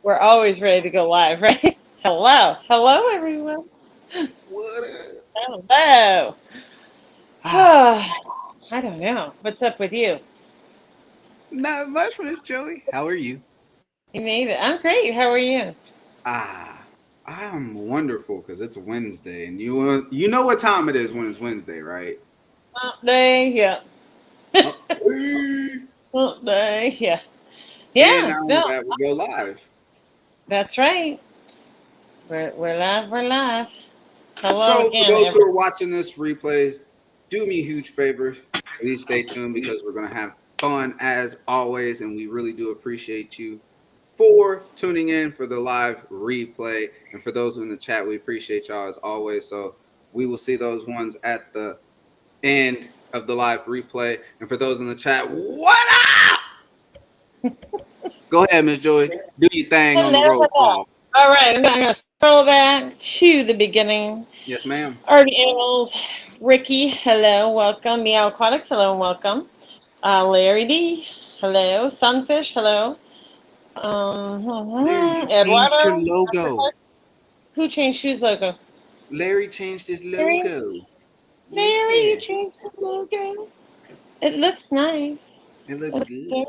We're always ready to go live, right? Hello. Hello, everyone. What Hello. up? I don't know. What's up with you? Not much, Miss Joey. How are you? You made it. I'm great. How are you? Ah, I'm wonderful because it's Wednesday, and you know what time it is when it's Wednesday, right? Hump day. Yeah. Oh, wee. Hump day. Yeah. And Yeah. not only No, that, we go live. that's right. We're live. We're live. Hello So, for again, those who everyone. are watching this replay, do me a huge favor. Please stay tuned because we're going to have fun as always, and we really do appreciate you for tuning in for the live replay. And for those in the chat, we appreciate y'all as always. So, we will see those ones at the end of the live replay. And for those in the chat, what up? Go ahead, Miss Joy. Do your thing on Hello. the roll Hello. call. All right. I'm gonna scroll back to the beginning. Yes, ma'am. Artie Animals, Ricky, hello, welcome. Meow Aquatics, hello and welcome. Larry D, hello. Sunfish, hello. Larry, you changed your Eduardo, logo. who changed whose logo? Larry changed his Larry, logo. Larry, you Yeah, changed the logo. It looks nice. it looks Looks good. good.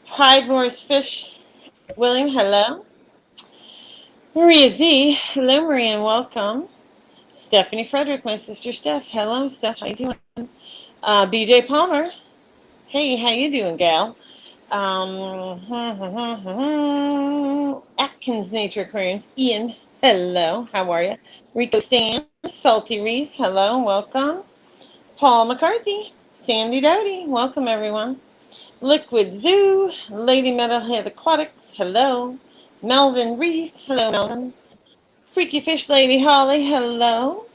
Hydemore's Fish, William, hello. Maria Z, hello, Maria, and welcome. Stephanie Frederick, my sister Steph, hello, Steph, how you doing? BJ Palmer, hey, how you doing, gal? Atkins Nature Aquariums. Ian, hello. How are you? Rico Stan, Salty Reef, hello, welcome. Paul McCarthy, Sandy Doty, welcome everyone. Liquid Zoo, Lady Metalhead Aquatics, hello. Melvin Reef, hello Melvin. Freaky Fish Lady Holly, hello.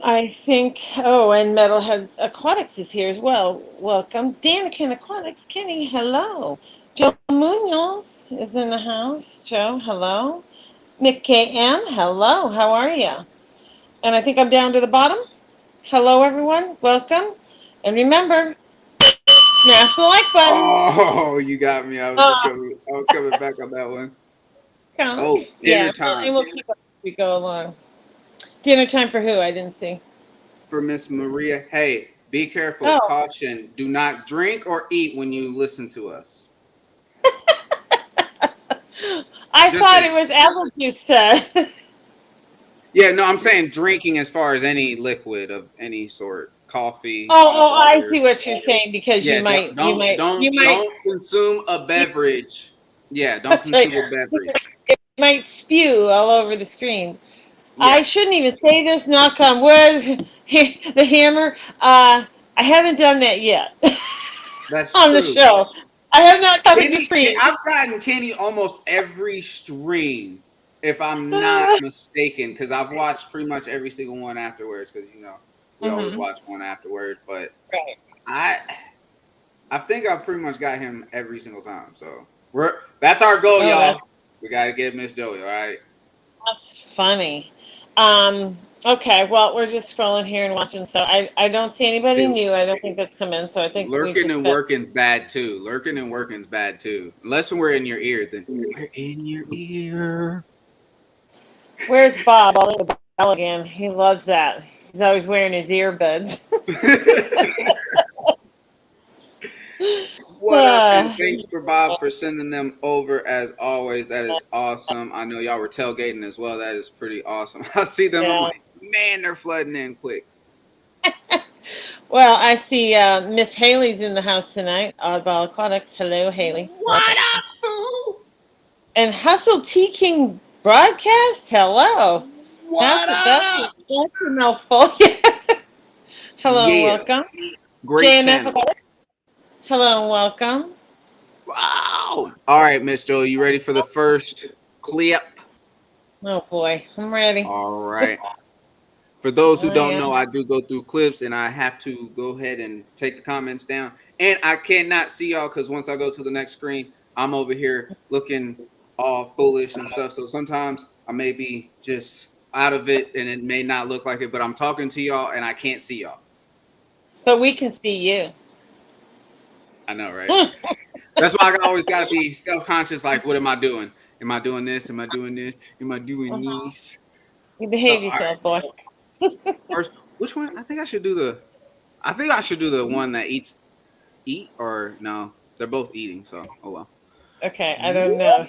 I think, oh, and Metalhead Aquatics is here as well. Welcome. Danican Aquatics, Kenny, hello. Joe Munoz is in the house. Joe, hello. Nick KM, hello. How are you? And I think I'm down to the bottom. Hello, everyone. Welcome. And remember, smash the like button. Oh, you got me. Oh, I was coming back on that one. come. Oh, dinner Yeah, time and we'll keep up as we go along. Dinner time for who? I didn't see. for Miss Maria. Hey, be careful. Oh, Caution. Do not drink or eat when you listen to us. I Just thought it saying. was apple juice. Yeah, no, I'm saying drinking as far as any liquid of any sort. Coffee, I water. see what you're saying because Yeah, you might. don't consume a You, beverage. Yeah, don't that's right. consume a beverage. It might spew all over the screen. I Yeah, shouldn't even say this. Knock on wood. The hammer. I haven't done that yet that's on the true. show. I have not covered the screen. I've gotten Kenny almost every stream, if I'm not mistaken, because I've watched pretty much every single one afterwards. Because we always Hmm. watch one afterward. But Right. I I think I've pretty much got him every single time. So that's our goal, Oh, y'all. We got to get Miss Joey. All right. that's funny. Okay, well, we're just scrolling here and watching. So I don't see anybody See, new. I don't think that's come in. So I think we lurking just and got. working's bad too. Lurking and working's bad too. Unless we're in your ear, then we're in your ear. Where's Bob? I'll ring the bell again. He loves that. He's always wearing his earbuds. What up? And uh, thanks for Bob for sending them over as always. That is awesome. I know y'all were tailgating as well. That is pretty awesome. I see them. I'm yeah. like, man, they're flooding in quick. Well, I see Miss Haley's in the house tonight. Oddball Aquatics. Hello, Haley. What Welcome. up, boo? And Hustle T King broadcast. Hello. What up? That's a mouthful. Hello and Yeah, welcome. great JMF channel. Aquatics. Hello and welcome. Wow. All right, Miss Joey, you ready for the first clip? Oh boy, I'm ready. All right. For those who I don't know, am. I do go through clips and I have to go ahead and take the comments down. And I cannot see y'all because once I go to the next screen, I'm over here looking all foolish and stuff. So sometimes I may be just out of it and it may not look like it, but I'm talking to y'all and I can't see y'all. But we can see you. I know, right? Hmm. That's why I always got to be self-conscious. Like, what am I doing? Am I doing this? Am I doing this? Am I doing this? You So, behave all right. yourself, boy. First, which one? I think I should do the. I think I should do the one that eat or no? They're both eating. So, oh well. Okay, I don't know.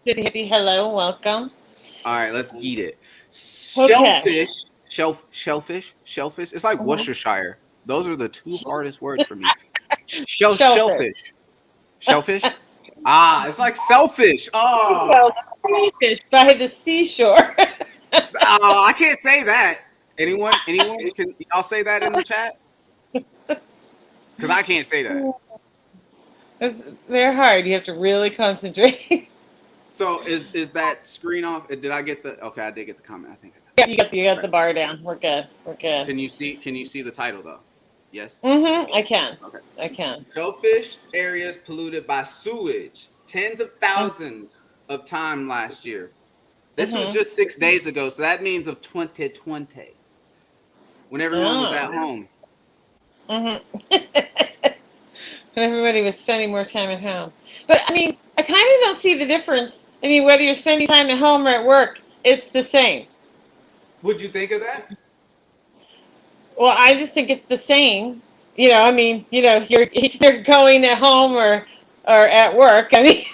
Hippie, hello, welcome. All right, let's get it. Okay. Shellfish. It's like Mhm. Worcestershire. Those are the two hardest words for me. Shellfish. Shellfish. Ah, it's like selfish. Well, Oh, fish by the seashore. I can't say that. Anyone? Can y'all say that in the chat? Because I can't say that. They're hard. You have to really concentrate. So is that screen off? Did I get the? Okay, I did get the comment. I think I got Yeah, you got it. the bar down. We're good. We're good. Can you see? Can you see the title though? Yes. I can. Okay. I can. Shellfish areas polluted by sewage. Tens of thousands of time last year. This was just 6 days ago, so that means of 2020, when everyone was at home. And everybody was spending more time at home. But I mean, I kind of don't see the difference. I mean, whether you're spending time at home or at work, it's the same. What'd you think of that? Well, I just think it's the same. I mean, you're going at home or at work. I mean,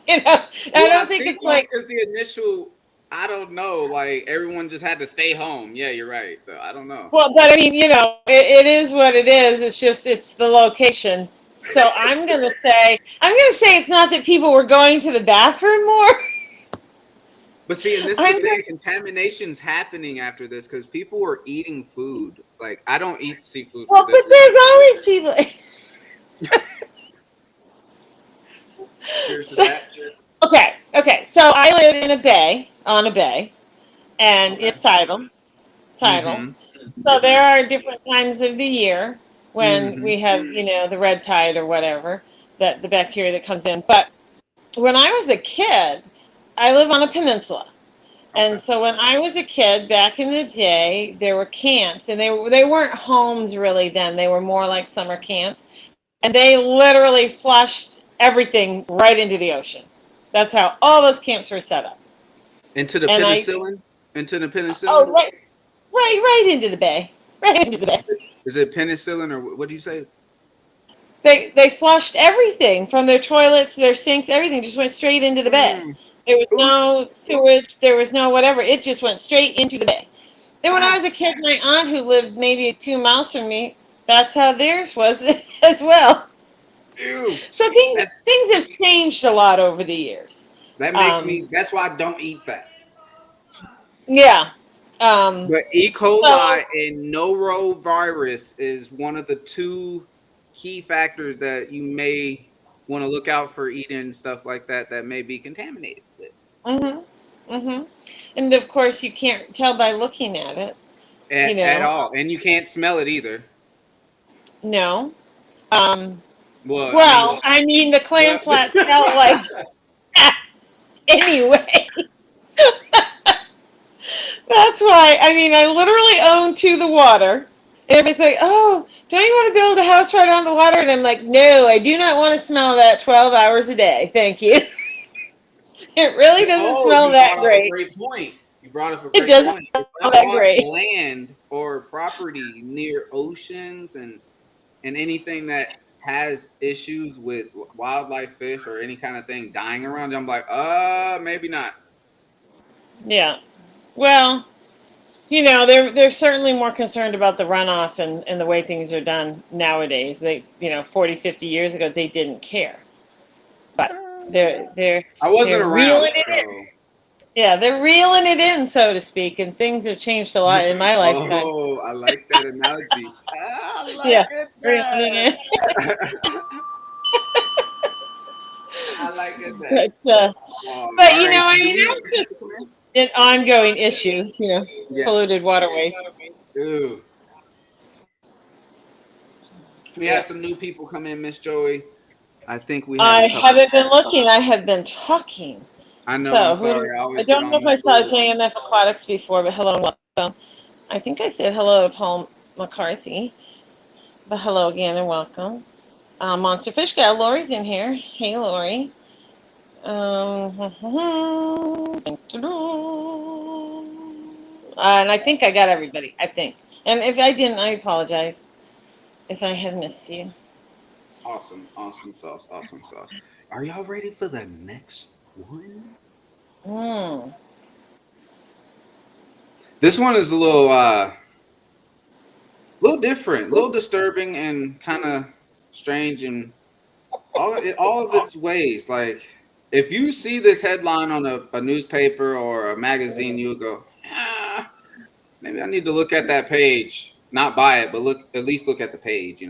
I Well, I don't think think it's it was like. because the initial. I don't know. Like everyone just had to stay home. Yeah, you're right. So I don't know. Well, but I mean, it is what it is. It's the location. So I'm gonna say it's not that people were going to the bathroom more. But see, and this is the I'm thing, contamination's happening after this because people were eating food. Like I don't eat seafood for Well, this but reason. there's always people. Cheers to that. Okay. So I live in on a bay, and Okay. it's tidal. Mm-hmm. So Yes, there ma'am. are different times of the year when Mm-hmm. we have, the red tide or whatever, that the bacteria that comes in. But when I was a kid, I live on a peninsula. And Okay. so when I was a kid back in the day, there were camps, and they weren't homes really then. They were more like summer camps, and they literally flushed everything right into the ocean. That's how all those camps were set up. Into the And I, penicillin? Into the oh, penicillin? right into the bay, right into the bay. Is it penicillin or what do you say? They flushed everything from their toilets, their sinks, everything just went straight into the bay. Mm. There was Who's no sewage, there was no whatever. It just went straight into the bay. Then when I ah, was a kid, my aunt who lived maybe 2 miles from me, that's how theirs was as well. ew. So things That's things have changed a lot over the years. that makes Um, me that's why I don't eat that. yeah. Um, But E. so coli and norovirus is one of the two key factors that you may want to look out for eating stuff like that may be contaminated with. mhm, mhm. And of course you can't tell by looking at it. You At know, all. And you can't smell it either. no. Um, Well, I mean well, I mean the clam well, flats smell like anyway. That's why, I mean, I literally own To the Water. And everybody's like, oh, don't you want to build a house right on the water? And I'm like, no, I do not want to smell that 12 hours a day. Thank you. It really doesn't oh, smell you that brought up a great. great point. You brought up a It great doesn't point. If smell I that bought great. land or property near oceans and anything that has issues with wildlife fish or any kind of thing dying around, I'm like, maybe not. Yeah. Well, they're certainly more concerned about the runoff and the way things are done nowadays. 40, 50 years ago, they didn't care. But they're they're I wasn't they're around, reeling it in. so Yeah, they're reeling it in, so to speak, and things have changed a lot in my lifetime. oh, I like that analogy. I Yeah, like it reeling it in. that. I like it that. But, uh, but All right. So I do mean, we have that's just people come in? an ongoing issue. Yeah. Polluted waterways. Ooh. We had Yeah. some new people come in, Miss Joey. I think we have a I couple. haven't been looking. I have been talking. I know. I'm So who? sorry. I I always get don't know on if this I saw bull. JMF Aquatics before, but hello and welcome. I think I said hello to Paul McCarthy, but hello again and welcome. Monster Fish Gal. Lori's in here. Hey, Lori. And I think I got everybody. I think. And if I didn't, I apologize if I had missed you. Awesome, awesome sauce, awesome sauce. Are y'all ready for the next one? Mm. This one is a little different, a little disturbing, and kind of strange, and all of its ways. Like, if you see this headline on a newspaper or a magazine, you'll go, maybe I need to look at that page. Not buy it, but at least look at the page.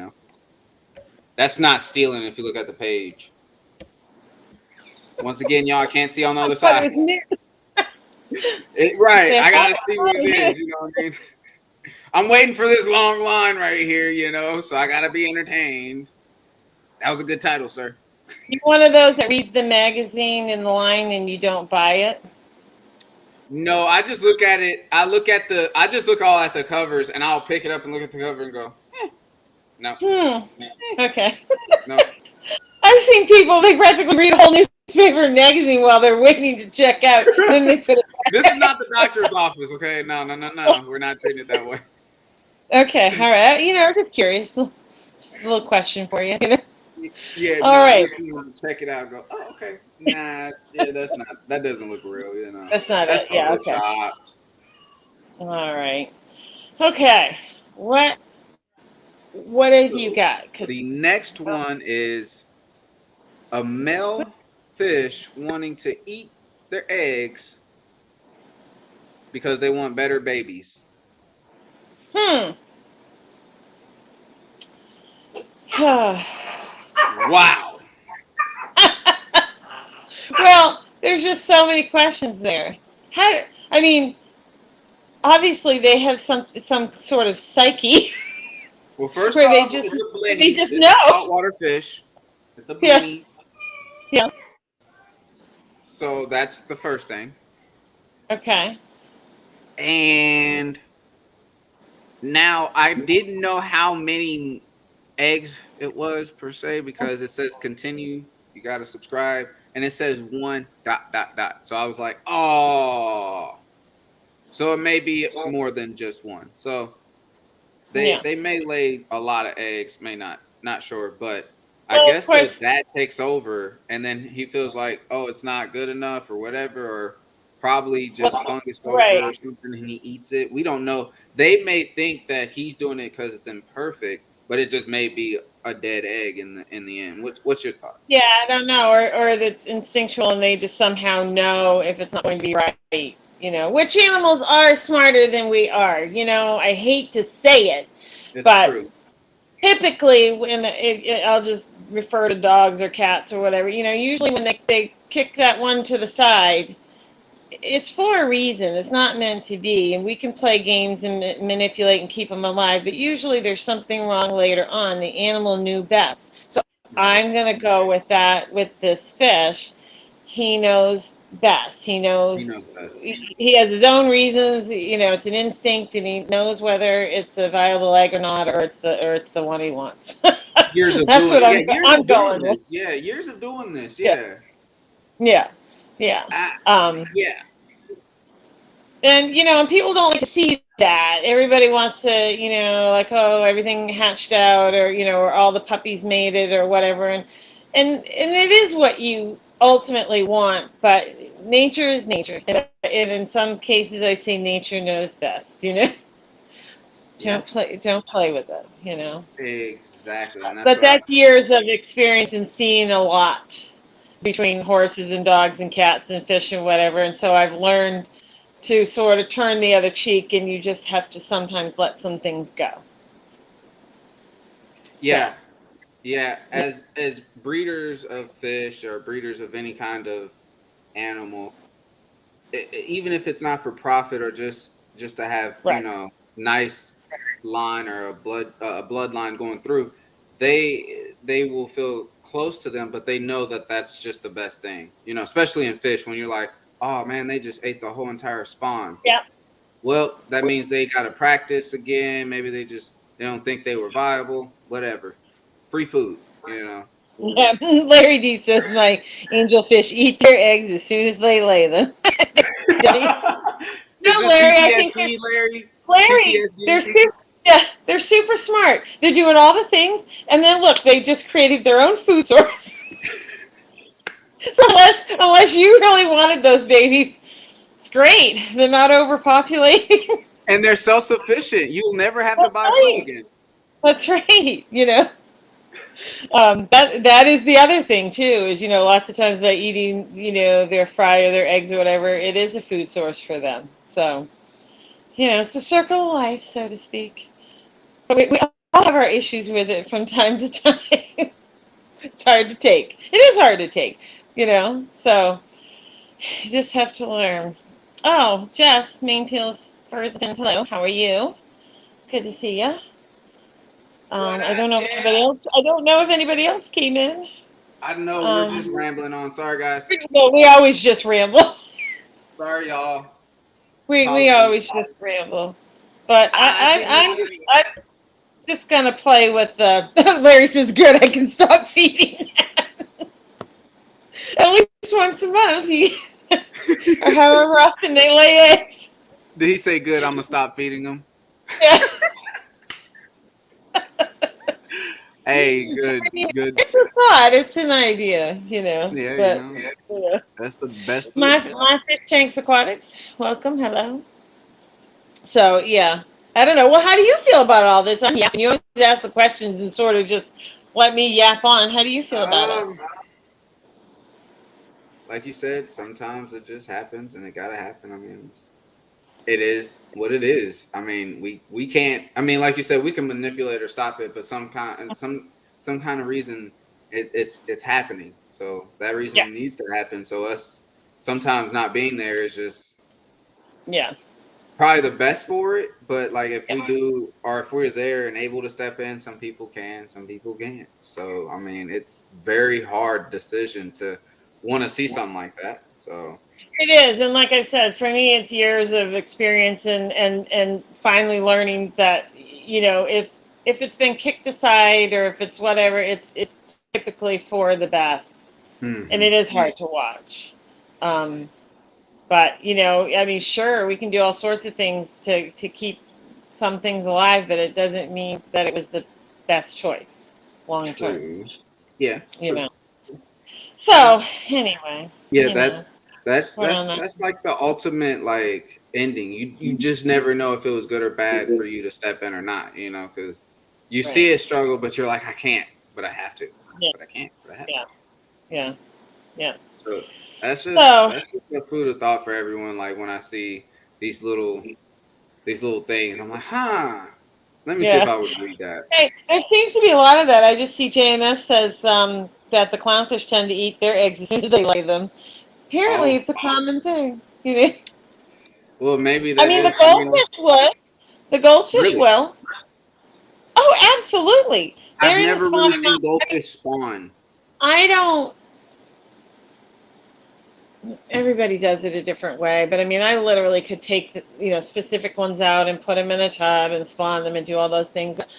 That's not stealing if you look at the page. Once again, y'all can't see on the other side. Right, I gotta see what it is. You know what I mean? I'm waiting for this long line right here, so I gotta be entertained. That was a good title, sir. You one of those that reads the magazine in the line and you don't buy it? No, I just look at it. I just look all at the covers, and I'll pick it up and look at the cover and go, no. Okay. No. I've seen people, they practically read a whole newspaper and magazine while they're waiting to check out. Then they put it back. This is not the doctor's office, okay? No. We're not treating it that way. Okay, all right. Just curious. Just a little question for you. Yeah, all right. I just want to check it out and go, oh, okay. Nah, yeah, that doesn't look real, That's not That's it. Yeah, okay. All right. Okay. What have you got? The next one is a male fish wanting to eat their eggs because they want better babies. Wow. Well, there's just so many questions there. Obviously they have some sort of psyche. Well, first off, it's a blenny. They just it's know. A saltwater fish. It's a blenny. Yeah. So that's the first thing. Okay. And now I didn't know how many eggs it was per se because it says continue. You got to subscribe. And it says 1... So I was like, oh. So it may be more than just one. So they may lay a lot of eggs, may not sure. But I guess the dad takes over and then he feels like, oh, it's not good enough or whatever, or probably just fungus over or something and he eats it. We don't know. They may think that he's doing it because it's imperfect, but it just may be a dead egg in the end. What's your thoughts? Yeah, I don't know. Or it's instinctual and they just somehow know if it's not going to be right. Which animals are smarter than we are. I hate to say it, but true. Typically, when I'll just refer to dogs or cats or whatever, usually when they kick that one to the side, it's for a reason. It's not meant to be. And we can play games and manipulate and keep them alive, but usually there's something wrong later on. The animal knew best. So I'm going to go with that with this fish. He knows best. He knows best. He has his own reasons. It's an instinct, and he knows whether it's a viable egg or not, or it's the one he wants. Years of That's doing, what I'm of going doing with. this. Yeah, years of doing this. Yeah. And and people don't like to see that. Everybody wants to, like, oh, everything hatched out, or or all the puppies made it, or whatever. And it is what you ultimately want, but nature is nature, and in some cases, I say nature knows best. Don't play with it. Exactly. And that's years of experience and seeing a lot between horses and dogs and cats and fish and whatever, and so I've learned to sort of turn the other cheek, and you just have to sometimes let some things go. Yeah. Yeah, as breeders of fish or breeders of any kind of animal, even if it's not for profit or just to have nice line or a bloodline going through, they will feel close to them, but they know that that's just the best thing. Especially in fish when you're like, oh man, they just ate the whole entire spawn. Yeah. Well, that means they got to practice again. Maybe they don't think they were viable. Whatever. Free food. you know. Yeah, Larry D says my angelfish eat their eggs as soon as they lay them. No, Is this Larry, I think PTSD, Larry? Larry, they're PTSD? super, yeah, they're super smart. They're doing all the things, and then look, they just created their own food source. So unless you really wanted those babies, it's great. They're not overpopulating. And they're self-sufficient. You'll never have to That's buy food right. again. That's right. That is the other thing too. Is lots of times by eating their fry or their eggs or whatever, it is a food source for them. So it's the circle of life, so to speak. But we all have our issues with it from time to time. It's hard to take. It is hard to take. So you just have to learn. Oh, Jess, Maintails Furs, hello. How are you? Good to see you. What I up, don't know if anybody Jess? else. I don't know if anybody else came in. I know we're just Um, rambling on. Sorry, guys. no, we always just ramble. Sorry, y'all. We Apologies. always just ramble. But I see this. I'm just gonna play with the. Larry says, "Good, I can stop feeding." At least once a month, or however often they lay eggs. Did he say good? I'm gonna stop feeding them. Yeah. Hey, good, I mean, good. it's a thought. It's an idea, Yeah, But that's the best my food. my fish tanks aquatics. Welcome, hello. So yeah, I don't know. Well, how do you feel about all this? I'm yapping. You always ask the questions and sort of just let me yap on. How do you feel about it? Um, like you said, sometimes it just happens, and it gotta happen. I mean, it is what it is. I mean, we can't. I mean, like you said, we can manipulate or stop it, but some kind of reason it's happening. So that Yeah, reason needs to happen. So us sometimes not being there is just yeah, probably the best for it. But like if yeah. we do, or if we're there and able to step in, some people can, some people can't. So I mean, it's very hard decision to want to see something like that. So It is, and like I said, for me, it's years of experience and finally learning that if it's been kicked aside or if it's whatever, it's typically for the best, and hmm it is hard to watch. Um, but I mean, sure, we can do all sorts of things to keep some things alive, but it doesn't mean that it was the best choice long term. true. Yeah, You true. know. Yeah, So anyway, yeah. That's we're on that. that's like the ultimate like ending. You just never know if it was good or bad for you to step in or not. You know, because you Right. see it struggle, but you're like, I can't, but I have to, Yeah. but I can't, but I have to. Yeah. Yeah. Yeah. So So that's just a food of thought for everyone. Like when I see these little things, I'm like, huh. Let me see if yeah. I would read that. Hey, there seems to be a lot of that. I just see JMS says that the clownfish tend to eat their eggs as soon as they lay them. Apparently, Oh, it's a common thing. well, maybe I that mean, the is. I mean, goldfish will. The goldfish really, will. Oh, absolutely. I've They're in the never really spawning seen mode. goldfish spawn. I don't. Everybody does it a different way, but I mean, I literally could take specific ones out and put them in a tub and spawn them and do all those things. But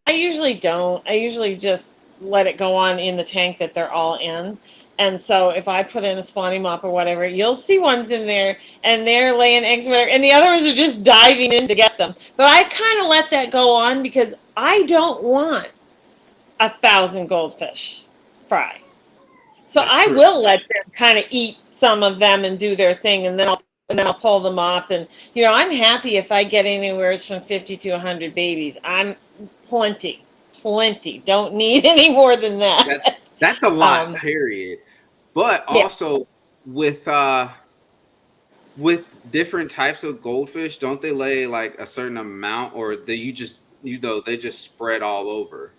I usually don't. I usually just let it go on in the tank that they're all in. And so if I put in a spawning mop or whatever, you'll see ones in there and they're laying eggs or whatever, and the other ones are just diving in to get them. But I kind of let that go on because I don't want 1,000 goldfish fry. So That's I true. will let them kind of eat some of them and do their thing, and then I'll pull them up. And I'm happy if I get anywhere from 50 to 100 babies. I'm plenty, plenty. Don't need any more than That's that. that's a lot, Um, period. But yeah. also with different types of goldfish, don't they lay like a certain amount, or they they just spread all over?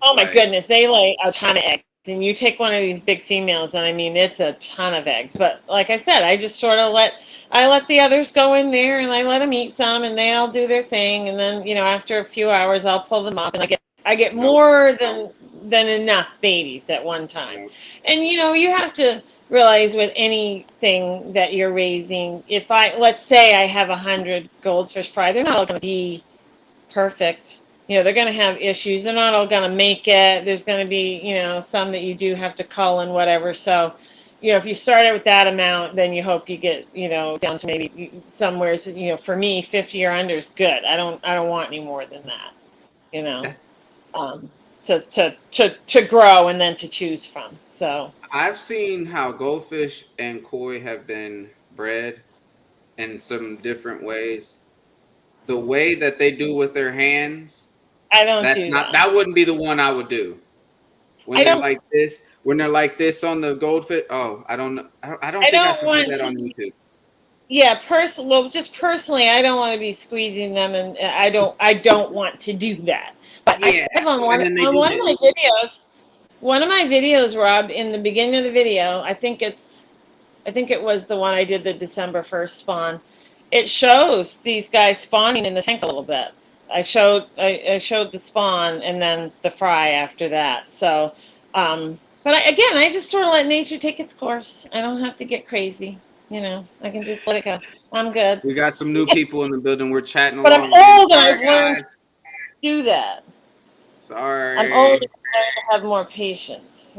Oh my Like, goodness, they lay a ton of eggs. And you take one of these big females, and I mean, it's a ton of eggs. But like I said, I just sort of let the others go in there, and I let them eat some, and they all do their thing. And then after a few hours, I'll pull them up, and I get nope, more than enough babies at one time. nope. And you have to realize with anything that you're raising, let's say I have 100 goldfish fry, they're not all going to be perfect. they're going to have issues. They're not all going to make it. There's going to be, some that you do have to cull and whatever. So, if you start out with that amount, then you hope you get, down to maybe somewhere, for me, 50 or under is good. I don't want any more than that, That's um, to grow and then to choose from. So I've seen how goldfish and koi have been bred in some different ways. The way that they do with their hands, I don't do that. that wouldn't be the one I would do. When I they're don't. like this, on the goldfish. Oh, I don't know. I don't I think I don't should do want that to. on YouTube. Yeah, well, just personally, I don't want to be squeezing them, and I don't want to do that. But I Yeah, have on and then they on do one of this. my videos. One of my videos, Rob, in the beginning of the video, I think it was the one I did the December 1st spawn. It shows these guys spawning in the tank a little bit. I showed the spawn and then the fry after that. So, but I just sort of let nature take its course. I don't have to get crazy. I can just let it go. I'm good. We got some new people in the building. We're chatting But I'm along again. old and Sorry, I've learned to guys. do that. I'm old Sorry. and I've learned to have more patience.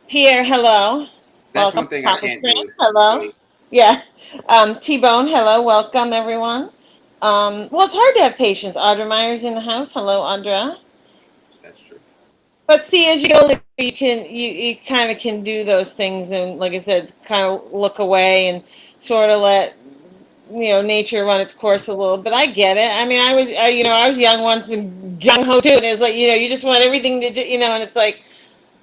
Pierre, hello. That's one Welcome. thing I Papa can't Fran, do. hello. Yeah. T-Bone, hello. Welcome, everyone. Well, it's hard to have patience. Audra Meyer's in the house. Hello, Audra. That's true. But see, as you get older, you kind of can do those things, and like I said, kind of look away and sort of let nature run its course a little. But I get it. I mean, I was young once and gung ho too, and it's like you just want everything to and it's like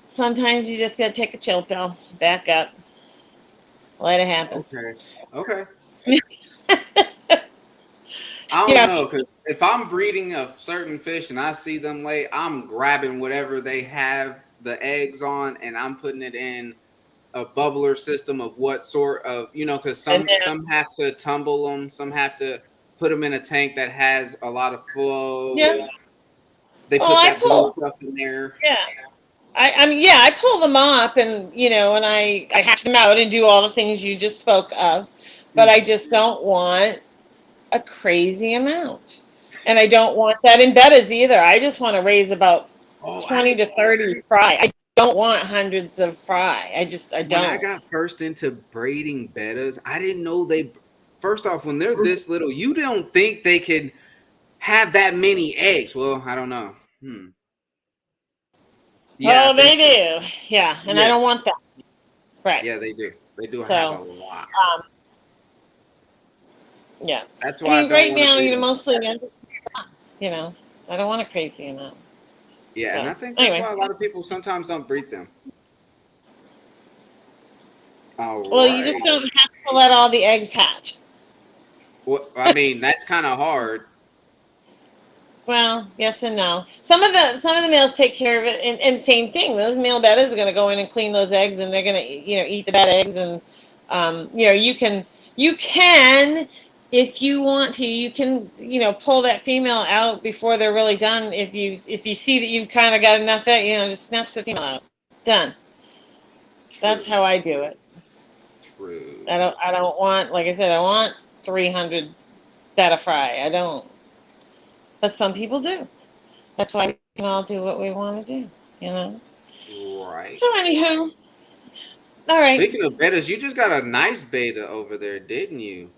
sometimes you just gotta take a chill pill, back up, let it happen. Okay. Okay. I don't Yeah. know, because if I'm breeding a certain fish and I see them lay, I'm grabbing whatever they have the eggs on and I'm putting it in a bubbler system of what sort of, because And some have to tumble them, some have to put them in a tank that has a lot of flow, yeah. and they Well, put I that blue pull. stuff in there. Yeah. I mean, yeah, I pull them up and, and I hatch them out and do all the things you just spoke of, but I Mhm. just don't want a crazy amount. And I don't want that in bettas either. I just want to raise about Oh, 20 to 30 fry. I don't want hundreds of fry. I when I don't. got first into braiding bettas, I didn't know first off, when they're this little, you don't think they could have that many eggs. Well, I don't know. Yeah, I Oh, think they so. do. Yeah. And I Yeah, don't want that. Right. yeah, they do. They do have a So, lot. um, yeah. That's I why I mean, don't right want to now, breed them. mostly, you know, I don't want a crazy amount. Yeah, and I So, think that's anyway. why a lot of people sometimes don't breed them. All Well, you just right. don't have to let all the eggs hatch. Well, I mean, that's kind of hard. Well, yes and no. Some of the males take care of it, and same thing. Those male bettas are going to go in and clean those eggs, and they're going to eat the bad eggs, and you can if you want to pull that female out before they're really done. If you see that you kind of got enough egg, just snatch the female out. Done. That's True. how I do it. True. I don't want, like I said, I want 300 betta fry. I don't. But some people do. That's why we can all do what we want to do. Right. So anywho, all right. Speaking of betas, you just got a nice beta over there, didn't you?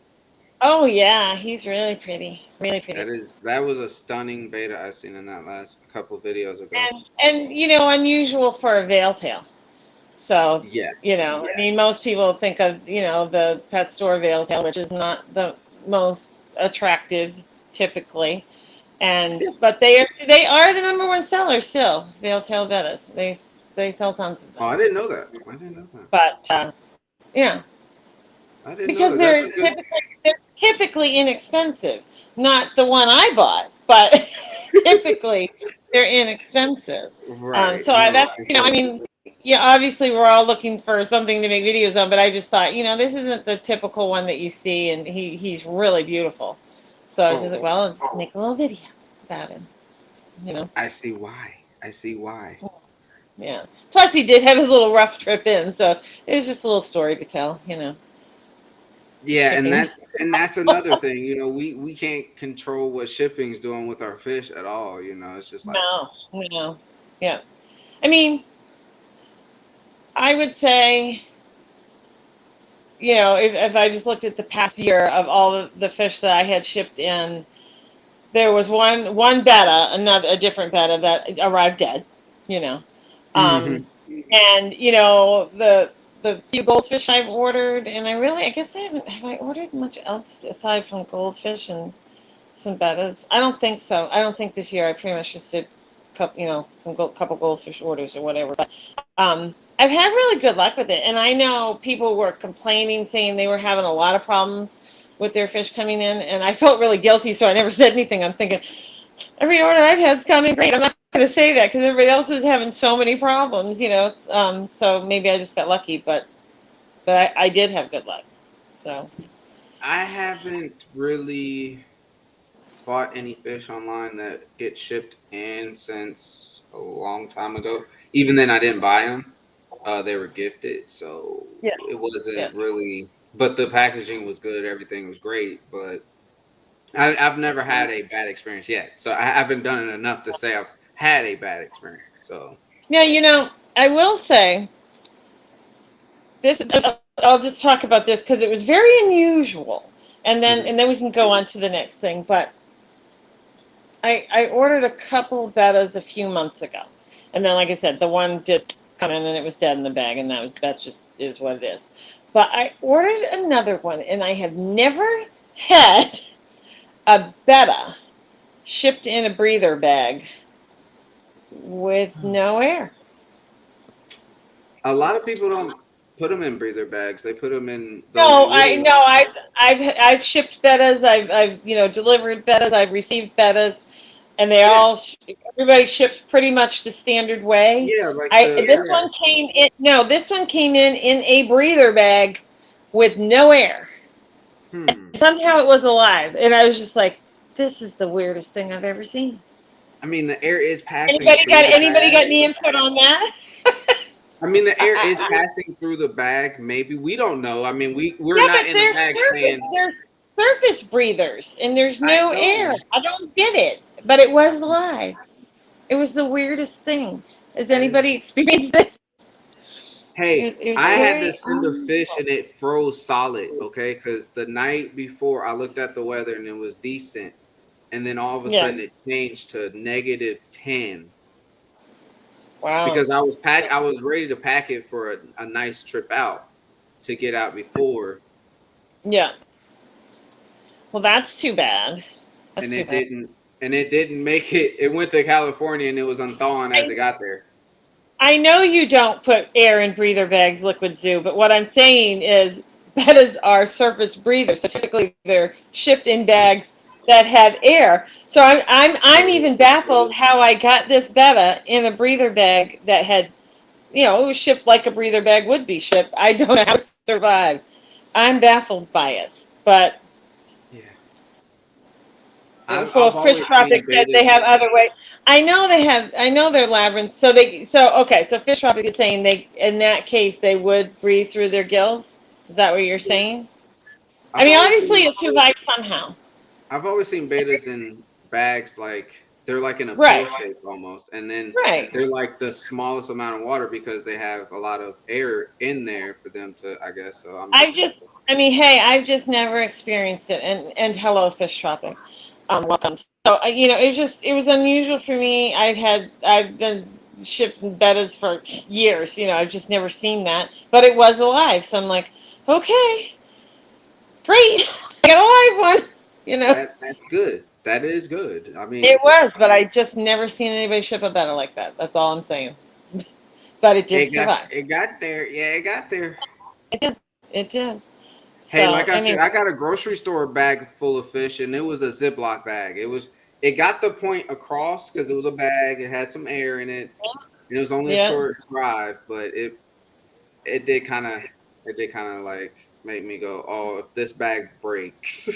Oh yeah, he's really pretty, really pretty. That was a stunning beta I seen in that last couple videos ago. And unusual for a veil tail. So Yeah. I mean, most people think of the pet store veil tail, which is not the most attractive typically. Yeah. But they are the number one seller still. Veil tail bettas. They sell tons of Oh, them. I didn't know that. I didn't know that. But I didn't know because that. That's a good. they're typically inexpensive. Not the one I bought, but typically they're inexpensive. Right. So No, that's for I sure. mean, yeah, obviously we're all looking for something to make videos on, but I just thought, this isn't the typical one that you see, and he's really beautiful. So I was just Oh, like, well, let's make a little video about him. You know. I see why. I see why. Yeah. Plus, he did have his little rough trip in, so it was just a little story to tell. Yeah, and Shipping. And that's another thing, we can't control what shipping's doing with our fish at all. It's just like, No, no. Yeah. I mean, I would say, if I just looked at the past year of all the fish that I had shipped in, there was one betta, a different betta that arrived dead, you know. hmm Um, and the few goldfish I've ordered, and I guess have I ordered much else aside from goldfish and some bettas? I don't think so. I don't think this year. I pretty much just did couple goldfish orders or whatever. But I've had really good luck with it, and I know people were complaining, saying they were having a lot of problems with their fish coming in, and I felt really guilty, so I never said anything. I'm thinking every order I've had's coming great. I'm not going to say that because everybody else was having so many problems, so maybe I just got lucky, but I did have good luck. So I haven't really bought any fish online that get shipped in since a long time ago. Even then, I didn't buy them. They were gifted, so yeah, it yeah. wasn't really. But the packaging was good. Everything was great. But I've never had a bad experience yet. So I haven't done it enough to say I've had a bad experience. So Now, I will say this. I'll just talk about this because it was very unusual, and then mhm. and then we can go on to the next thing. But I ordered a couple bettas a few months ago, and then, like I said, the one did come in and it was dead in the bag, and that just is what it is. But I ordered another one, and I have never had a betta shipped in a breather bag with no air. A lot of people don't put them in breather bags. They put them in those No, I little. no, I've shipped bettas. I've delivered bettas. I've received bettas, and Yeah, everybody ships pretty much the standard way. yeah, like I the this yeah. one came in. No, this one came in a breather bag with no air. Hmm. Somehow it was alive, and I was just like, "This is the weirdest thing I've ever seen." I mean, the air is passing Anybody through got the anybody got bag. any input on that? I mean, the air is passing through the bag. Maybe we don't know. I mean, we're Yeah, not but in the bag saying. they're surface breathers, and there's I no air. know I don't get it, but it was alive. It was the weirdest thing. Has that is. anybody experienced this? Hey, It was I had to very send a fish unusual. and it froze solid. Okay, because the night before I looked at the weather and it was decent, and then all of a Yeah. sudden it changed to -10 Wow. because I was ready to pack it for a nice trip out to get out before, Yeah. Well, that's too bad. and That's too it bad. didn't. And it didn't make it. It went to California and it was unthawing as I, it got there. I know you don't put air in breather bags, Liquid Zoo, but what I'm saying is bettas are surface breathers, so typically they're shipped in bags that have air. So I'm even baffled how I got this betta in a breather bag that had, it was shipped like a breather bag would be shipped. I don't know how it survived. I'm baffled by it. But Yeah, well, I've Fish always seen Tropic said they betas. have other ways. I know they have. I know they're labyrinths. So Fish Tropic is saying in that case they would breathe through their gills. Is that what you're saying? I I've mean, always obviously seen it survived somehow. I've always seen betas in bags like they're like in a pill Right. shape almost, and then Right. they're like the smallest amount of water because they have a lot of air in there for them to, I guess. So I'm I just just. I mean, hey, I've just never experienced it. And hello, Fish Tropic. Welcome. So it was unusual for me. I've been shipping bettas for years. I've just never seen that, but it was alive. So I'm like, okay, great, I got a live one. that's good. That is good. I It mean, was, but I just never seen anybody ship a betta like that. That's all I'm saying. But it did survive. it got there. Yeah, it got there. It did. It did. Hey, So like I I said, mean, I got a grocery store bag full of fish, and it was a Ziploc bag. It got the point across because it was a bag. It had some air in it. And it was only a yeah, short drive, but it did kind of like make me go, oh, if this bag breaks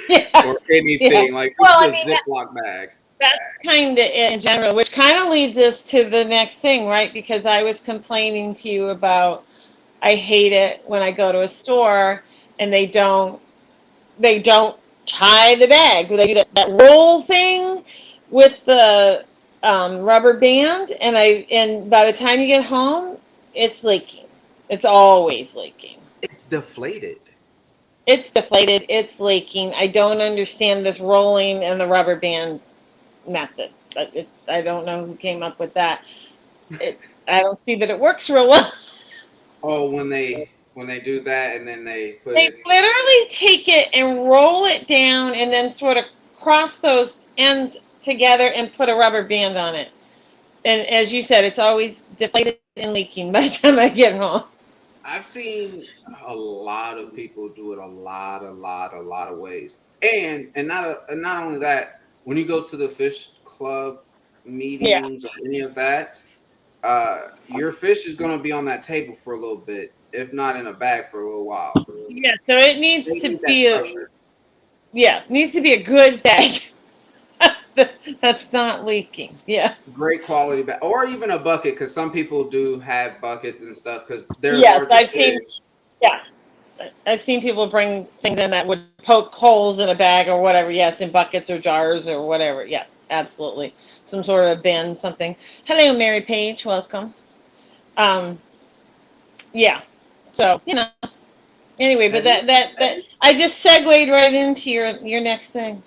yeah, or yeah. anything, like Well, this I is mean, a Ziploc bag. that's kind of in general, which kind of leads us to the next thing, right? Because I was complaining to you about I hate it when I go to a store and they don't they don't tie the bag. They do that roll thing with the rubber band, and by the time you get home, it's leaking. It's always leaking. It's deflated. It's deflated. It's leaking. I don't understand this rolling and the rubber band method. I don't know who came up with that. I don't see that it works real well. Oh, when they do that and then they put They it. literally take it and roll it down and then sort of cross those ends together and put a rubber band on it. And as you said, it's always deflated and leaking by the time I get home. I've seen a lot of people do it a lot of ways, and not only that. When you go to the fish club Yeah. meetings or any of that, your fish is going to be on that table for a little bit, if not in a bag for a little while. Yeah. So it needs They to need that be structure. yeah, it needs to be a good bag that's not leaking. Yeah. Great quality bag, or even a bucket, because some people do have buckets and stuff because they're Yes, larger I've seen. fish. Yeah, I've seen people bring things in that would poke holes in a bag or whatever. Yes, in buckets or jars or whatever. Yeah, absolutely. Some sort of bin, something. Hello, Mary Page. Welcome. Um, yeah. So Anyway, but That is, that I just segued right into your next thing.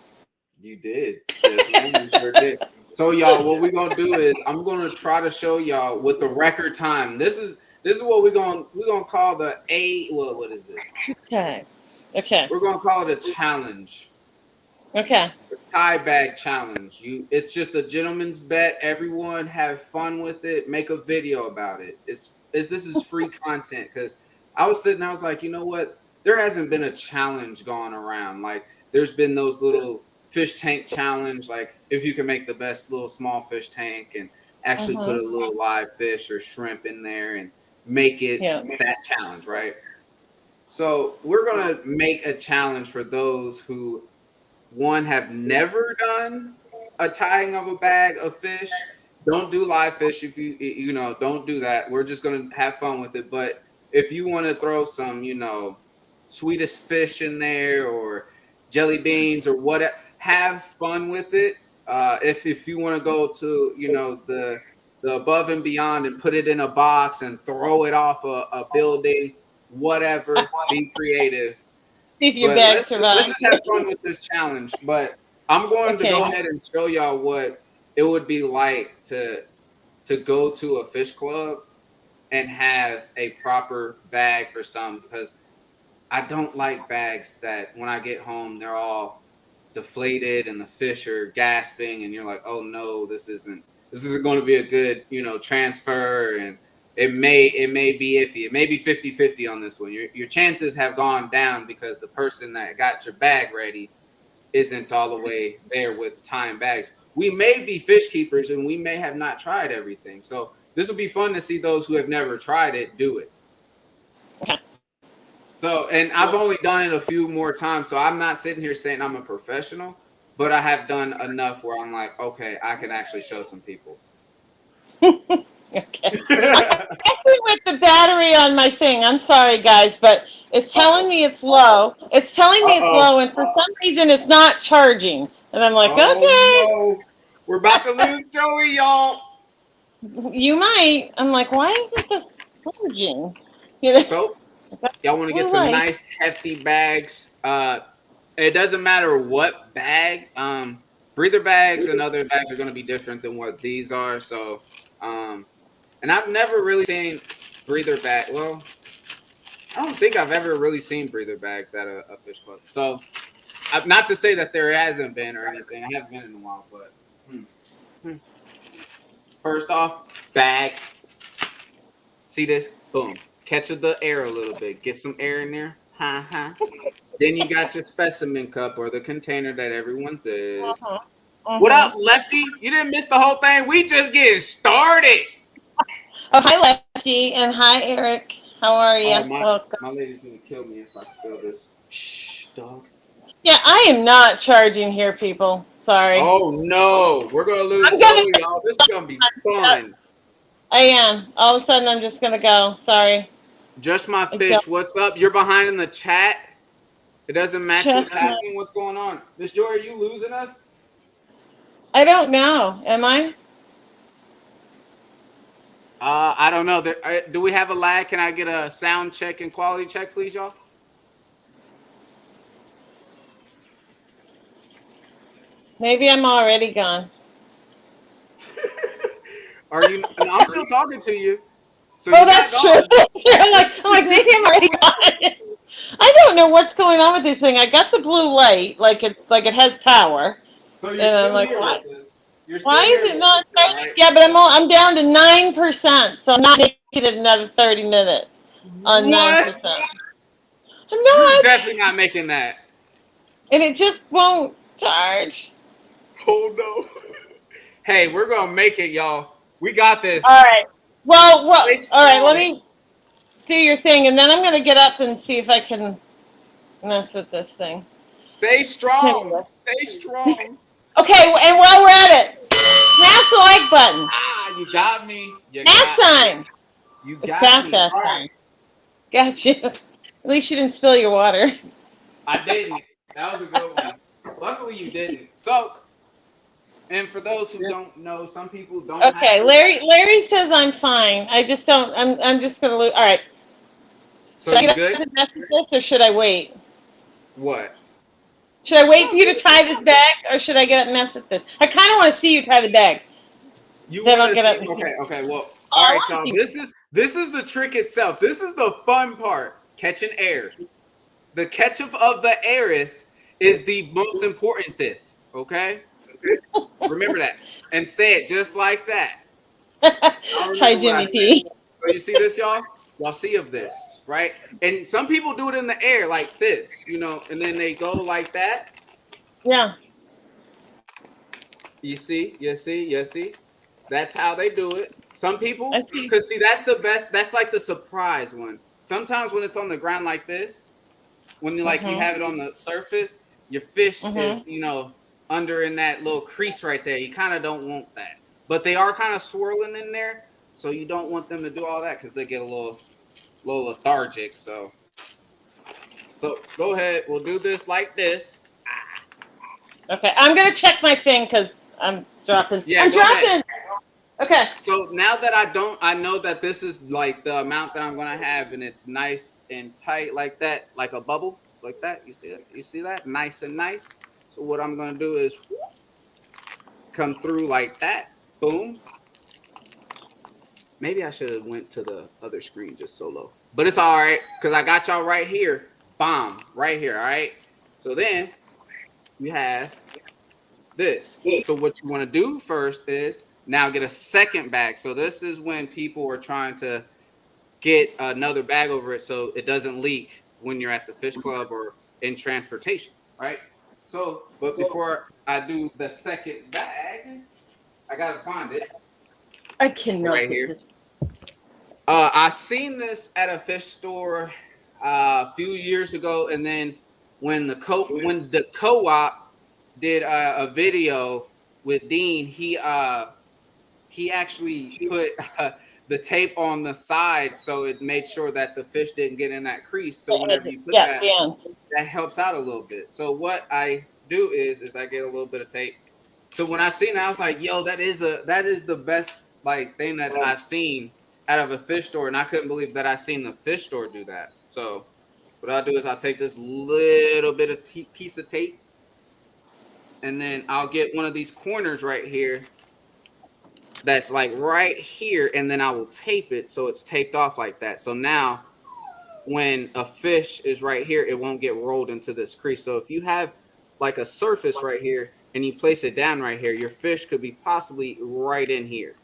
you did, yes, ma'am, you sure did. So, y'all, what we're gonna do is I'm gonna try to show y'all with the record time. This is what we're gonna call the a what is it? Okay. Okay. We're gonna call it a challenge. Okay. Tie bag challenge. It's just a gentleman's bet. Everyone have fun with it. Make a video about it. This is free content because I was sitting. I was like, you know what? There hasn't been a challenge going around. Like there's been those little fish tank challenge. Like if you can make the best little small fish tank and actually put a Mhm. little live fish or shrimp in there and make it Yeah. that challenge, right? So we're gonna make a challenge for those who one have never done a tying of a bag of fish. Don't do live fish if don't do that. We're just gonna have fun with it. But if you want to throw some Swedish fish in there or jelly beans or whatever, have fun with it. If you want to go to the above and beyond and put it in a box and throw it off a building, whatever, be creative. See if your But bag let's survives. just have fun with this challenge. But I'm going to Okay. go ahead and show y'all what it would be like to go to a fish club and have a proper bag for some because I don't like bags that when I get home they're all deflated and the fish are gasping and you're like, oh no, this isn't going to be a good transfer and it may be iffy. It may be 50-50 on this one. Your chances have gone down because the person that got your bag ready isn't all the way there with tying bags. We may be fish keepers and we may have not tried everything. So this will be fun to see those who have never tried it do it. Okay. So, and I've only done it a few more times, so I'm not sitting here saying I'm a professional, but I have done enough where I'm like, okay, I can actually show some people. Okay. I'm messing with the battery on my thing. I'm sorry, guys, but it's telling Uh-oh. me it's low. It's telling me it's Uh-oh. low, and for some reason, it's not charging. And I'm like, Oh okay, no. We're about to lose Joey, y'all. you might. I'm like, why isn't this charging? You know, So, y'all want to get blue some light. nice hefty bags. It doesn't matter what bag. Breather bags and other bags are going to be different than what these are. So, and I've never really seen breather bag. Well, I don't think I've ever really seen breather bags at a fish club. So, not to say that there hasn't been or anything. I haven't been in a while, but first off, bag. See this? Boom. Catch the air a little bit. Get some air in there. Ha ha. Then you got your specimen cup or the container that everyone says. Uh-huh. What Uh-huh. up, Lefty? You didn't miss the whole thing. We just getting started. Oh, hi, Lefty, and hi, Eric. How are you? Oh, my Welcome. my lady's gonna kill me if I spill this. Shh, dog. Yeah, I am not charging here, people. Sorry. Oh no, we're gonna lose I'm gonna. Joey, y'all. This is gonna be fun. I am. All of a sudden, I'm just gonna go. Sorry. Just my I don't. fish. What's up? You're behind in the chat. It doesn't match what's Chestnut. happening. What's going on? Miss Joy, are you losing us? I don't know. Am I? I don't know. Do we have a lag? Can I get a sound check and quality check, please, y'all? Maybe I'm already gone. Are you? No, I'm still talking to you. So Oh, you're not that's true. gone. I'm like, maybe I'm already gone. I don't know what's going on with this thing. I got the blue light, like it has power, So you're and I'm still like, here what? with us. You're Why still here is it with us, not though, starting? right? Yeah, but I'm down to 9%, so I'm not making it another 30 minutes on What? 9%. I'm You're not, definitely not making that. and it just won't charge. Oh no. Hey, we're gonna make it, y'all. We got this. All right. Well, Stay all right. Let strong. me do your thing, and then I'm gonna get up and see if I can mess with this thing. Stay strong. Anyway. Stay strong. Okay, and while we're at it, smash the like button. Ah, you got me. You Nap got me. time. You It's got past me. that All right. time. Got you. At least you didn't spill your water. I didn't. That was a good one. Luckily you didn't. So, and for those who don't know, some people don't have. Okay, Larry says I'm fine. I just don't. I'm just gonna lose. All right. So Should I you get good? up and mess with this, or should I wait? What? Should I wait No, for you to tie this bag, or should I get up and mess with this? I kind of want to see you tie the bag. you Then want I'll to get see? up. And Okay. Okay. Well, Oh, all I right, want to y'all. see. This is the trick itself. This is the fun part. Catching air. The catch of the aireth is the most important thing. Okay. Remember that and say it just like that. I'll Hi, remember what I Jimmy said. T. So you see this, y'all? Y'all see of this, right? And some people do it in the air like this, and then they go like that. Yeah. You see? You see? You see? That's how they do it. Some I people, see. because see, that's the best. That's like the surprise one. Sometimes when it's on the ground like this, when you have it on the surface, your fish is, Mhm. under in that little crease right there. You kind of don't want that. But they are kind of swirling in there, so you don't want them to do all that because they get a little lethargic. So go ahead. We'll do this like this. Okay, I'm gonna check my thing because I'm dropping. Yeah, I'm go ahead. dropping. Okay. So now that I know that this is like the amount that I'm gonna have, and it's nice and tight like that, like a bubble, like that. You see it? You see that? Nice and nice. So what I'm gonna do is come through like that. Boom. Maybe I should have went to the other screen just solo, but it's all right because I got y'all right here. Bomb right here. All right. So then you have this. So what you want to do first is now get a second bag. So this is when people are trying to get another bag over it so it doesn't leak when you're at the fish club or in transportation, right? So, but before I do the second bag, I gotta find it I cannot right get here. this. I seen this at a fish store a few years ago, and then when the co-op did a video with Dean, he actually put the tape on the side so it made sure that the fish didn't get in that crease. So whenever you put Yeah, that, the end. that helps out a little bit. So what I do is I get a little bit of tape. So when I seen that, I was like, yo, that is the best like thing that I've seen out of a fish store, and I couldn't believe that I seen the fish store do that. So what I'll do is I'll take this little bit of piece of tape, and then I'll get one of these corners right here that's like right here, and then I will tape it so it's taped off like that. So now when a fish is right here, it won't get rolled into this crease. So if you have like a surface right here and you place it down right here, your fish could be possibly right in here.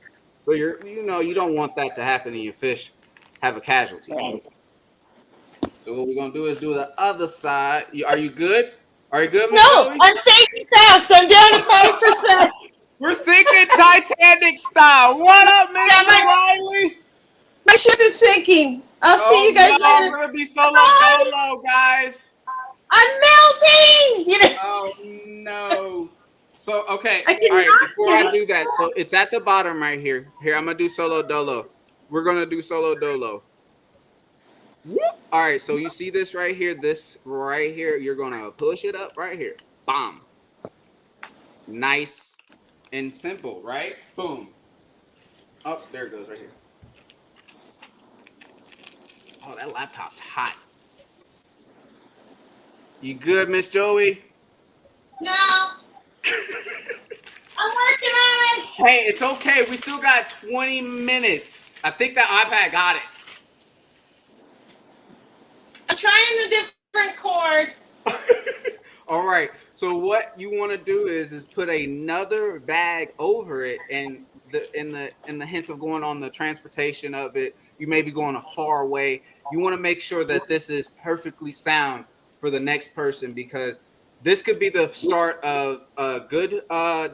So you don't want that to happen and your fish have a casualty. Right. So what we're gonna do is do the other side. Are you good? Are you good, Miss No, Joey? I'm taking fast. I'm down to 5%. We're sinking Titanic style. What up, Mr. Yeah, Riley? my ship is sinking. I'll see you guys No, later. we're gonna be solo Bye. dolo, guys. I'm melting. Oh no. So okay, I all right. cannot Before get I it. do that, so it's at the bottom right here. Here, I'm gonna do solo dolo. We're gonna do solo dolo. Whoop. All right, so you see this right here, you're gonna push it up right here. Bomb. Nice and simple, right? Boom. Oh, there it goes right here. Oh, that laptop's hot. You good, Miss Joey? No, I'm working on it. Hey, it's okay. We still got 20 minutes. I think that iPad got it. I'm trying a different cord. All right. So what you want to do is put another bag over it, and in the hints of going on the transportation of it, you may be going a far away. You want to make sure that this is perfectly sound for the next person, because this could be the start of a good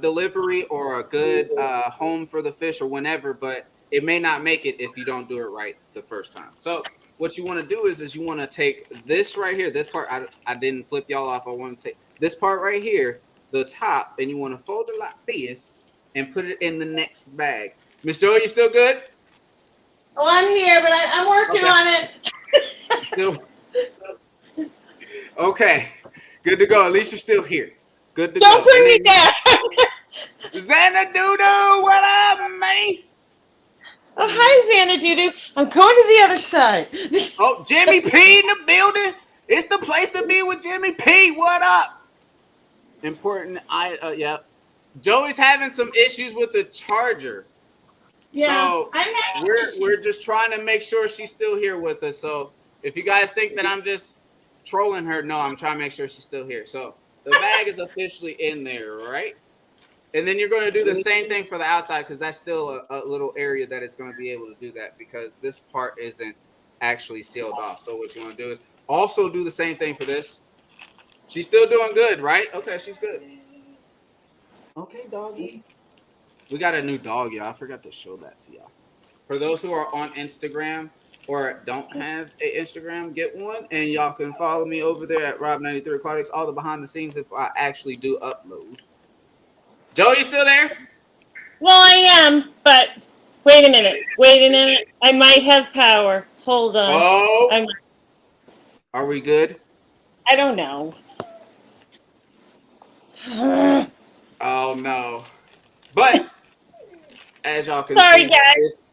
delivery or a good home for the fish or whenever, but it may not make it if you don't do it right the first time. So what you want to do is you want to take this right here, this part. I didn't flip y'all off. I want to take this part right here, the top, and you want to fold it like this and put it in the next bag. Miss Joy, you still good? Oh, I'm here, but I'm working on it. Still. Okay, good to go. At least you're still here. Good to Don't go. put me down. Xana Doodoo, what up, man? Oh, hi, Xana Doodoo. I'm going to the other side. Oh, Jimmy P in the building. It's the place to be with Jimmy P. What up? Important. Yeah. Joey's having some issues with the charger. Yeah, So we're just trying to make sure she's still here with us. So if you guys think that I'm just trolling her, no, I'm trying to make sure she's still here. So the bag is officially in there, right? And then you're going to do the same thing for the outside, because that's still a little area that it's going to be able to do that, because this part isn't actually sealed off. So what you want to do is also do the same thing for this. She's still doing good, right? Okay, she's good. Okay, doggy. We got a new dog, y'all. I forgot to show that to y'all. For those who are on Instagram or don't have an Instagram, get one, and y'all can follow me over there at Rob93 Aquatics. All the behind the scenes if I actually do upload. Joe, you still there? Well, I am, but wait a minute. I might have power. Hold on. Oh, are we good? I don't know. Oh no! But as y'all can Sorry, see, guys.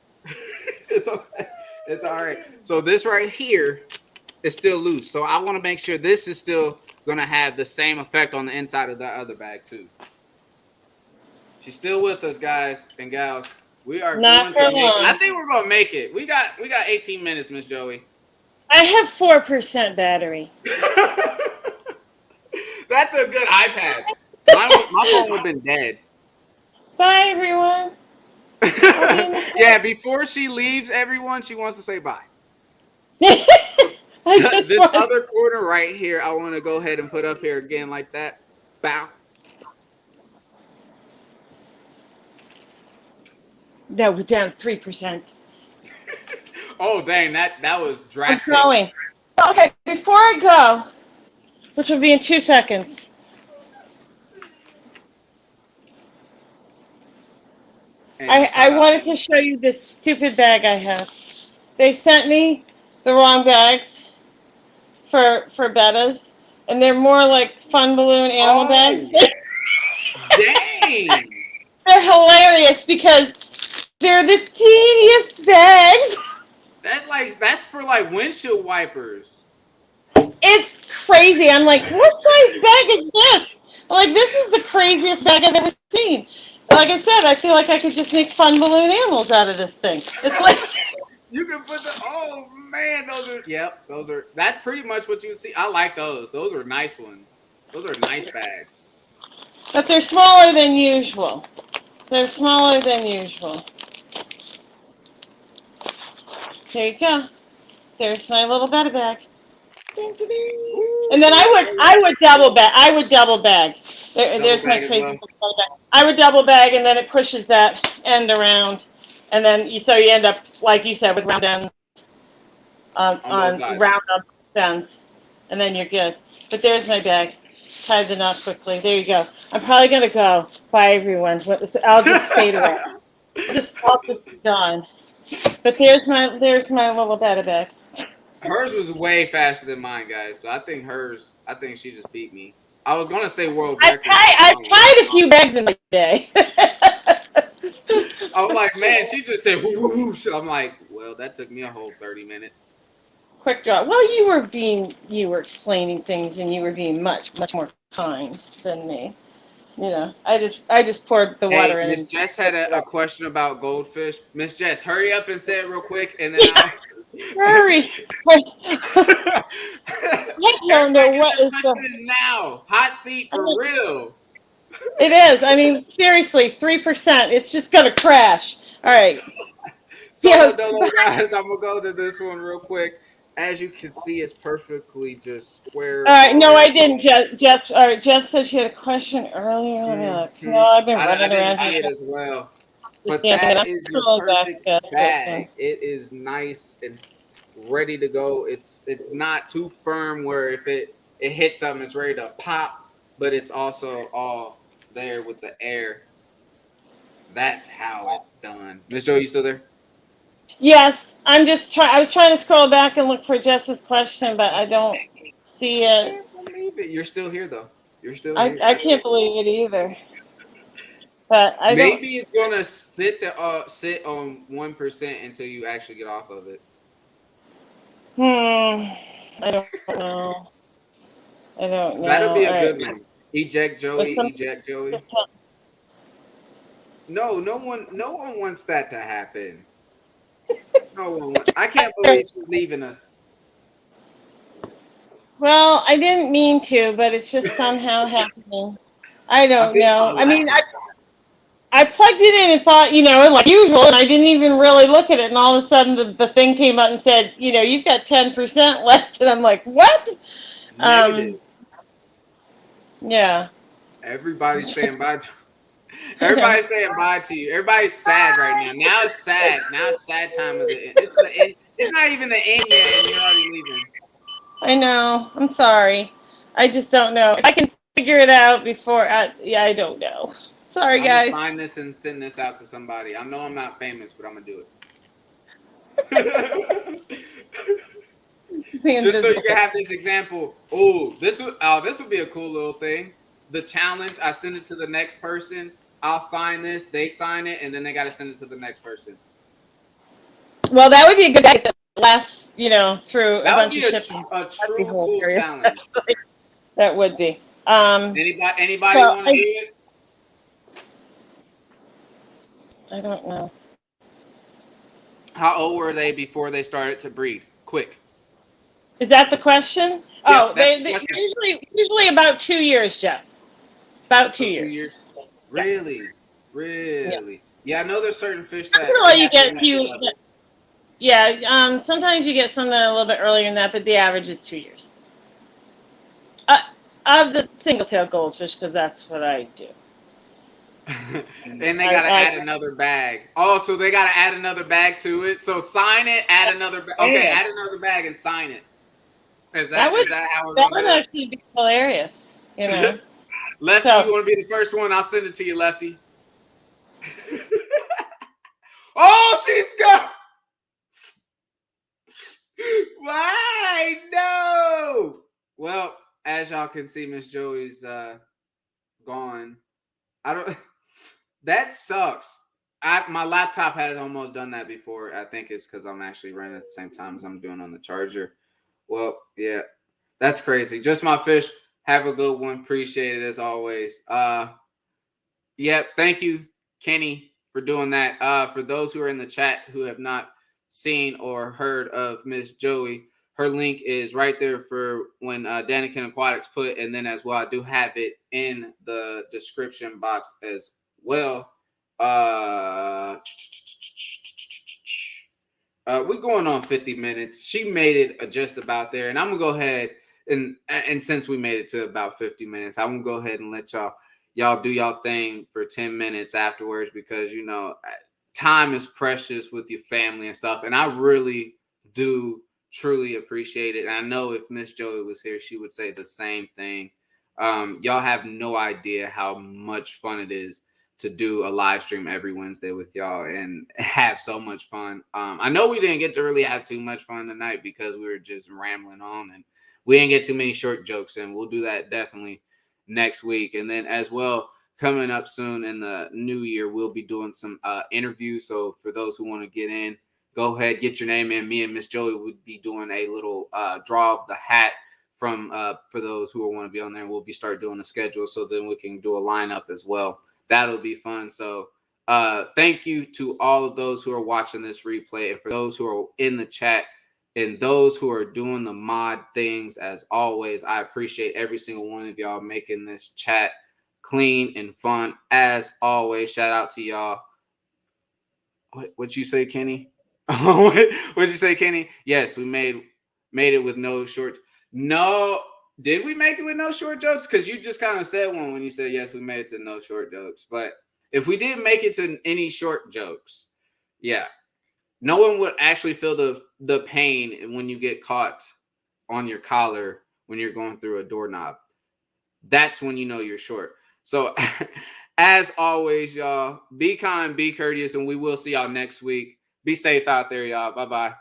it's okay. It's all right. So this right here is still loose. So I want to make sure this is still gonna have the same effect on the inside of that other bag too. She's still with us, guys and gals. We are Not going to for make it. long. I think we're gonna make it. We got 18 minutes, Miss Joey. I have 4% battery. That's a good iPad. My phone would have been dead. Bye, everyone. Yeah, before she leaves, everyone, she wants to say bye. This other corner right here, I want to go ahead and put up here again like that. Bow. No, we're down 3%. Oh, dang, that was drastic. I'm going. Okay, before I go, which will be in 2 seconds, I wanted to show you this stupid bag I have. They sent me the wrong bags for bettas, and they're more like fun balloon animal bags. Dang! They're hilarious because they're the teeniest bags. That's for like windshield wipers. It's crazy. I'm like, what size bag is this? I'm like, this is the craziest bag I've ever seen. Like I said, I feel like I could just make fun balloon animals out of this thing. It's like you can put oh man, that's pretty much what you see. I like those. Those are nice ones. Those are nice bags. But they're smaller than usual. They're smaller than usual. There you go. There's my little betta bag. And then I would double bag. There's my crazy bag. I would double bag, and then it pushes that end around, and then so you end up like you said with round ends on round ends, and then you're good. But there's my bag. Tied the knot quickly. There you go. I'm probably gonna go. Bye, everyone. I'll just fade away. I'll just be gone. But there's my little betta bag. hers was way faster than mine, guys. So I think she just beat me. I was gonna say world record. I've tied a few bags in my day. I'm like, man, she just said whoosh. I'm like, well, that took me a whole 30 minutes. Quick draw. Well, you were explaining things, and you were being much more kind than me. I just poured the Hey, water in. Miss And Jess had a question about goldfish. Miss Jess, hurry up and say it real quick, and then I'll hurry. I don't Everybody know get what their is the. question in now. Hot seat I for mean, real. it is. I mean, seriously, 3%. It's just gonna crash. All right. Solo Yeah. dolo, guys. I'm gonna go to this one real quick. As you can see, it's perfectly just square. All right. No, All I didn't. Jess. All right. Jess said she had a question earlier. Let me look. No, I've been I running didn't around see here. it as well. Just But standing. that I'm is your scroll back. perfect bag. It is nice and ready to go. It's not too firm where if it hits something, it's ready to pop, but it's also all there with the air. That's how it's done. Miss Joe, you still there? Yes, I'm just trying. I was trying to scroll back and look for Jess's question, but I don't see I it. can't believe it. You're still here though. You're still I, here. I can't believe it either. But I don't. Maybe it's gonna sit on 1% until you actually get off of it. I don't know. I don't That'll know. be All a right. good one. Eject Was Joey, some- eject Joey. No, no one wants that to happen. No one. I can't believe she's leaving us. Well, I didn't mean to, but it's just somehow happening. I I don't think my know. I mean, laptop. I plugged it in and thought, like usual, and I didn't even really look at it. And all of a sudden, the thing came up and said, you've got 10% left. And I'm like, what? Negative. Yeah. Everybody's saying bye. I know. Everybody's saying bye to you. Everybody's sad right now. Now it's sad. Now it's sad time of the end. It's the end. It's not even the end yet, and you're already leaving. I know. I'm sorry. I just don't know. If I can figure it out before, I don't know. Sorry, I'm gonna guys. sign this and send this out to somebody. I know I'm not famous, but I'm gonna do it. Just so you can have this example. This would be a cool little thing. The challenge. I send it to the next person. I'll sign this. They sign it, and then they got to send it to the next person. Well, that would be a good guy that lasts, through a That would bunch be of shipping. a true cool challenge. That would be. Anybody So want to do it? I don't know. How old were they before they started to breed? Quick. Is that the question? Yep, Oh, that's they the question. usually about 2 years, Jess. About 2 2 years. years. Really, Yeah. really. Yeah, I know there's certain fish that Well, they you have to get a be at few. the level. Yeah. Sometimes you get some that are a little bit earlier than that, but the average is 2 years. Of the single-tailed goldfish, because that's what I do. And they got to add another bag. Oh, so they got to add another bag to it. So sign it, add another bag. Okay, add another bag and sign it. Is that how we're that going would to do it? actually be hilarious, Lefty, So, you want to be the first one? I'll send it to you, Lefty. Oh, she's gone. Why? No. Well, as y'all can see, Miss Joey's gone. I don't. That sucks. My laptop has almost done that before. I think it's because I'm actually running at the same time as I'm doing on the charger. Well, yeah, that's crazy. Just my fish. Have a good one. Appreciate it as always. Yep. Thank you, Kenny, for doing that. For those who are in the chat who have not seen or heard of Miss Joey, her link is right there for when Danikin Aquatics put, and then as well, I do have it in the description box as well. We're going on 50 minutes. She made it just about there, and I'm gonna go ahead and since we made it to about 50 minutes, I'm gonna go ahead and let y'all do y'all thing for 10 minutes afterwards, because time is precious with your family and stuff, and I really do truly appreciate it. And I know if Miss Joey was here, she would say the same thing. Y'all have no idea how much fun it is to do a live stream every Wednesday with y'all and have so much fun. I know we didn't get to really have too much fun tonight because we were just rambling on and we didn't get too many short jokes, and we'll do that definitely next week. And then as well, coming up soon in the new year, we'll be doing some interviews. So for those who want to get in, go ahead, get your name in. Me and Miss Joey would be doing a little draw of the hat from for those who want to be on there. We'll be start doing a schedule so then we can do a lineup as well. That'll be fun. So thank you to all of those who are watching this replay, and for those who are in the chat and those who are doing the mod things. As always, I appreciate every single one of y'all making this chat clean and fun. As always, shout out to y'all. What'd you say, Kenny? What'd you say, Kenny? Yes, we made it with no short. No, did we make it with no short jokes? Because you just kind of said one when you said yes, we made it to no short jokes. But if we didn't make it to any short jokes, yeah, no one would actually feel the pain when you get caught on your collar when you're going through a doorknob. That's when you know you're short. So as always, y'all, be kind, be courteous, and we will see y'all next week. Be safe out there, y'all. Bye-bye.